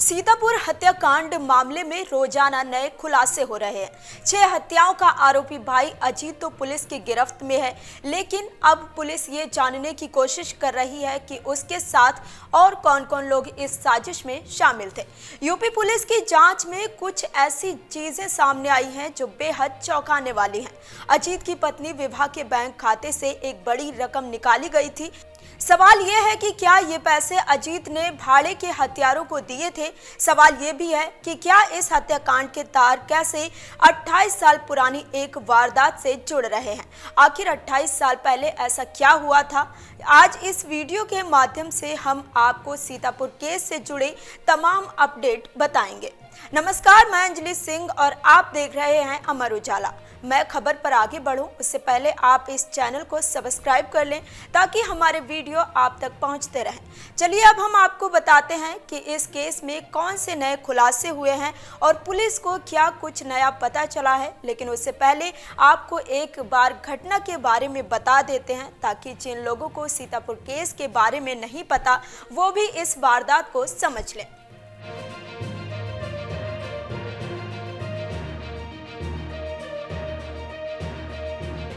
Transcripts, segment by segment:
सीतापुर हत्याकांड मामले में रोजाना नए खुलासे हो रहे हैं। 6 हत्याओं का आरोपी भाई अजीत तो पुलिस की गिरफ्त में है, लेकिन अब पुलिस ये जानने की कोशिश कर रही है कि उसके साथ और कौन-कौन लोग इस साजिश में शामिल थे। यूपी पुलिस की जांच में कुछ ऐसी चीजें सामने आई हैं जो बेहद चौंकाने वाली हैं। अजीत की पत्नी विभा के बैंक खाते से एक बड़ी रकम निकाली गई थी। सवाल यह है कि क्या ये पैसे अजीत ने भाड़े के हत्यारों को दिए थे। सवाल ये भी है कि क्या इस हत्याकांड के तार कैसे 28 साल पुरानी एक वारदात से जुड़ रहे हैं। आखिर 28 साल पहले ऐसा क्या हुआ था। आज इस वीडियो के माध्यम से हम आपको सीतापुर केस से जुड़े तमाम अपडेट बताएंगे। नमस्कार, मैं अंजलि सिंह और आप देख रहे हैं अमर उजाला। मैं खबर पर आगे बढ़ूं उससे पहले आप इस चैनल को सब्सक्राइब कर लें ताकि हमारे वीडियो आप तक पहुंचते रहें। चलिए अब हम आपको बताते हैं कि इस केस में कौन से नए खुलासे हुए हैं और पुलिस को क्या कुछ नया पता चला है। लेकिन उससे पहले आपको एक बार घटना के बारे में बता देते हैं ताकि जिन लोगों को सीतापुर केस के बारे में नहीं पता वो भी इस वारदात को समझ लें।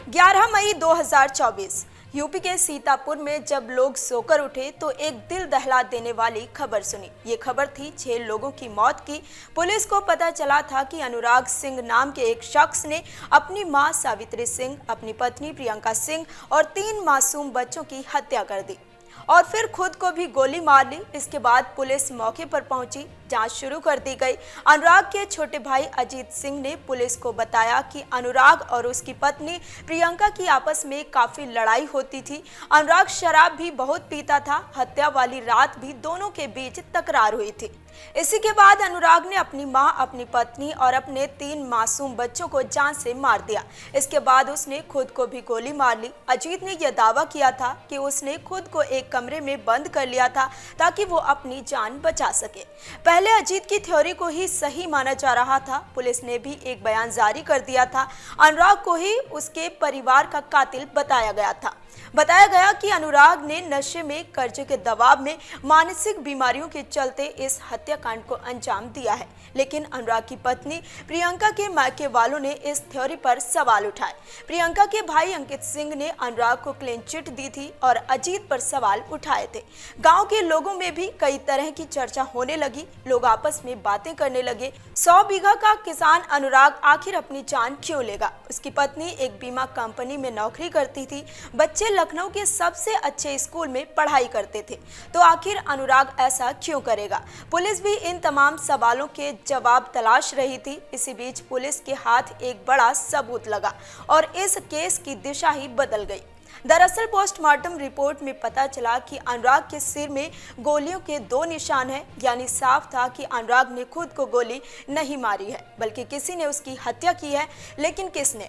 11 मई 2024 यूपी के सीतापुर में जब लोग सोकर उठे तो एक दिल दहला देने वाली खबर सुनी। ये खबर थी 6 लोगों की मौत की। पुलिस को पता चला था कि अनुराग सिंह नाम के एक शख्स ने अपनी मां सावित्री सिंह, अपनी पत्नी प्रियंका सिंह और 3 मासूम बच्चों की हत्या कर दी और फिर खुद को भी गोली मार ली। इसके बाद पुलिस मौके पर पहुंची, जांच शुरू कर दी गई। अनुराग के छोटे भाई अजीत सिंह ने पुलिस को बताया कि अनुराग और उसकी पत्नी प्रियंका की आपस में काफी लड़ाई होती थी। अनुराग शराब भी बहुत पीता था। हत्या वाली रात भी दोनों के बीच तकरार हुई थी। इसी के बाद अनुराग ने अपनी मां, अपनी पत्नी और अपने 3 मासूम बच्चों को जान से मार दिया। इसके बाद उसने खुद को भी गोली मार ली। अजीत ने यह दावा किया था कि उसने खुद को एक कमरे में बंद कर लिया था ताकि वो अपनी जान बचा सके। पहले अजीत की थ्योरी को ही सही माना जा रहा था। पुलिस ने भी एक बयान जारी कर दिया था। अनुराग को ही उसके परिवार का कातिल बताया गया था। बताया गया कि अनुराग ने नशे में, कर्जे के दबाव में, मानसिक बीमारियों के चलते इस हत्याकांड को अंजाम दिया है। लेकिन अनुराग की पत्नी प्रियंका के मायके वालों ने इस थ्योरी पर सवाल उठाए। प्रियंका के भाई अंकित सिंह ने अनुराग को क्लीन चिट दी थी और अजीत पर सवाल उठाए थे। गांव के लोगों में भी कई तरह की चर्चा होने लगी। लोग आपस में बातें करने लगे। 100 बीघा का किसान अनुराग आखिर अपनी जान क्यों लेगा। उसकी पत्नी एक बीमा कंपनी में नौकरी करती थी। बच्चे लखनऊ के सबसे अच्छे स्कूल में पढ़ाई करते थे, तो आखिर अनुराग ऐसा क्यों करेगा। पुलिस भी इन तमाम सवालों के जवाब तलाश रही थी। इसी बीच पुलिस के हाथ एक बड़ा सबूत लगा और इस केस की दिशा ही बदल गई। दरअसल पोस्टमार्टम रिपोर्ट में पता चला कि अनुराग के सिर में गोलियों के 2 निशान हैं। यानी साफ था कि अनुराग ने खुद को गोली नहीं मारी है, बल्कि किसी ने उसकी हत्या की है। लेकिन किसने?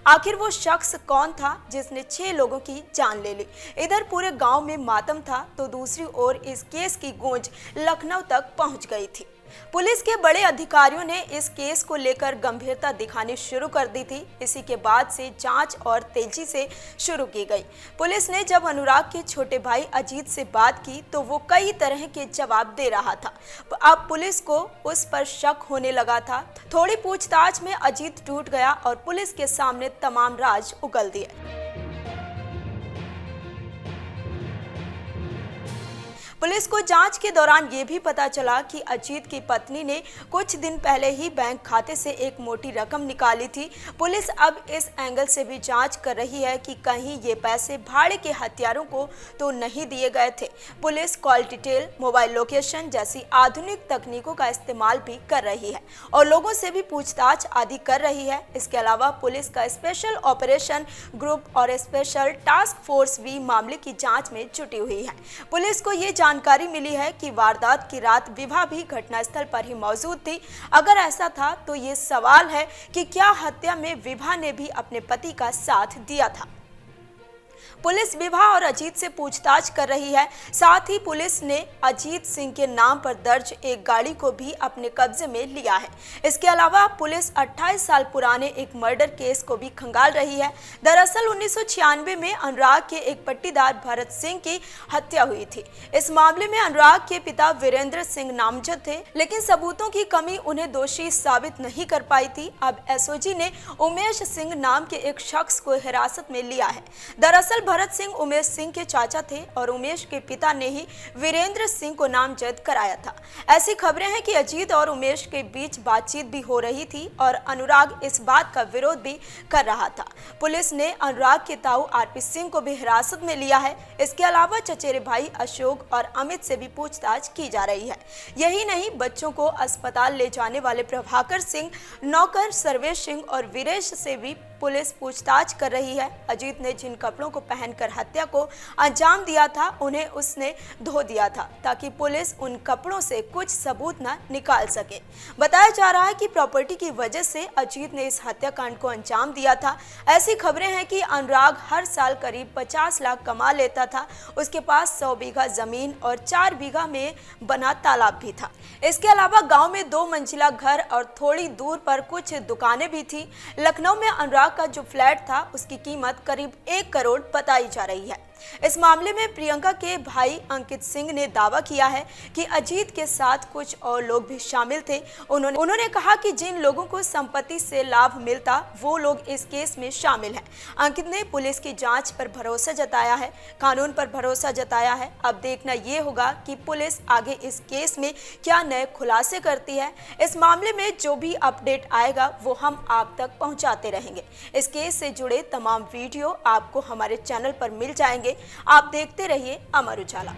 आखिर वो शख्स कौन था जिसने 6 लोगों की जान ले ली। इधर पूरे गांव में मातम था तो दूसरी ओर इस केस की गूंज लखनऊ तक पहुंच गई थी। पुलिस के बड़े अधिकारियों ने इस केस को लेकर गंभीरता दिखानी शुरू कर दी थी। इसी के बाद से जांच और तेजी से शुरू की गई। पुलिस ने जब अनुराग के छोटे भाई अजीत से बात की तो वो कई तरह के जवाब दे रहा था। अब पुलिस को उस पर शक होने लगा था। थोड़ी पूछताछ में अजीत टूट गया और पुलिस के सामने तमाम राज उगल दिए। पुलिस को जांच के दौरान ये भी पता चला कि अजीत की पत्नी ने कुछ दिन पहले ही बैंक खाते से एक मोटी रकम निकाली थी। पुलिस अब इस एंगल से भी जांच कर रही है कि कहीं ये पैसे भाड़े के हत्यारों को तो नहीं दिए गए थे। Police call detail, mobile location जैसी आधुनिक तकनीकों का इस्तेमाल भी कर रही है और लोगों से भी पूछताछ आदि कर रही है। इसके अलावा पुलिस का स्पेशल ऑपरेशन ग्रुप और स्पेशल टास्क फोर्स भी मामले की जाँच में जुटी हुई है। पुलिस को ये जानकारी मिली है कि वारदात की रात विभा भी घटनास्थल पर ही मौजूद थी। अगर ऐसा था तो ये सवाल है कि क्या हत्या में विभा ने भी अपने पति का साथ दिया था। पुलिस विभा और अजीत से पूछताछ कर रही है। साथ ही पुलिस ने अजीत सिंह के नाम पर दर्ज एक गाड़ी को भी अपने कब्जे में लिया है। इसके अलावा पुलिस 28 साल पुराने एक मर्डर केस को भी खंगाल रही है। दरअसल 1996 में अनुराग के एक पट्टीदार भरत सिंह की हत्या हुई थी। इस मामले में अनुराग के पिता वीरेंद्र सिंह नामजद थे, लेकिन सबूतों की कमी उन्हें दोषी साबित नहीं कर पाई थी। अब एसओजी ने उमेश सिंह नाम के एक शख्स को हिरासत में लिया है। दरअसल भरत सिंह उमेश सिंह के चाचा थे और उमेश के पिता ने ही वीरेंद्र सिंह को नामजद कराया था। ऐसी खबरें हैं कि अजीत और उमेश के बीच बातचीत भी हो रही थी और अनुराग इस बात का विरोध भी कर रहा था। पुलिस ने अनुराग के ताऊ आरपी सिंह को भी हिरासत में लिया है। इसके अलावा चचेरे भाई अशोक और अमित से भी पूछताछ की जा रही है। यही नहीं, बच्चों को अस्पताल ले जाने वाले प्रभाकर सिंह, नौकर सर्वेश सिंह और वीरेश से भी पुलिस पूछताछ कर रही है। अजीत ने जिन कपड़ों को पहनकर हत्या को अंजाम दिया था उन्हें उसने धो दिया था ताकि पुलिस उन कपड़ों से कुछ सबूत न निकाल सके। बताया जा रहा है कि प्रॉपर्टी की वजह से अजीत ने इस हत्याकांड को अंजाम दिया था। ऐसी खबरें हैं कि अनुराग हर साल करीब 50 लाख कमा लेता था। उसके पास 100 बीघा जमीन और 4 बीघा में बना तालाब भी था। इसके अलावा गांव में 2 मंजिला घर और थोड़ी दूर पर कुछ दुकानें भी थी। लखनऊ में अनुराग का जो फ्लैट था उसकी कीमत करीब 1 करोड़ बताई जा रही है। इस मामले में प्रियंका के भाई अंकित सिंह ने दावा किया है कि अजीत के साथ कुछ और लोग भी शामिल थे। उन्होंने कहा कि जिन लोगों को संपत्ति से लाभ मिलता वो लोग इस केस में शामिल हैं। अंकित ने पुलिस की जांच पर भरोसा जताया है, कानून पर भरोसा जताया है। अब देखना ये होगा कि पुलिस आगे इस केस में क्या नए खुलासे करती है। इस मामले में जो भी अपडेट आएगा वो हम आप तक पहुंचाते रहेंगे। इस केस से जुड़े तमाम वीडियो आपको हमारे चैनल पर मिल जाएंगे। आप देखते रहिए अमर उजाला।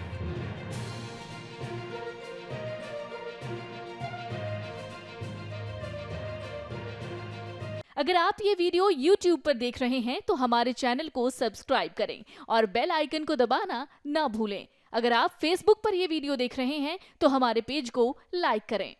अगर आप ये वीडियो YouTube पर देख रहे हैं तो हमारे चैनल को सब्सक्राइब करें और बेल आइकन को दबाना ना भूलें। अगर आप Facebook पर ये वीडियो देख रहे हैं तो हमारे पेज को लाइक करें।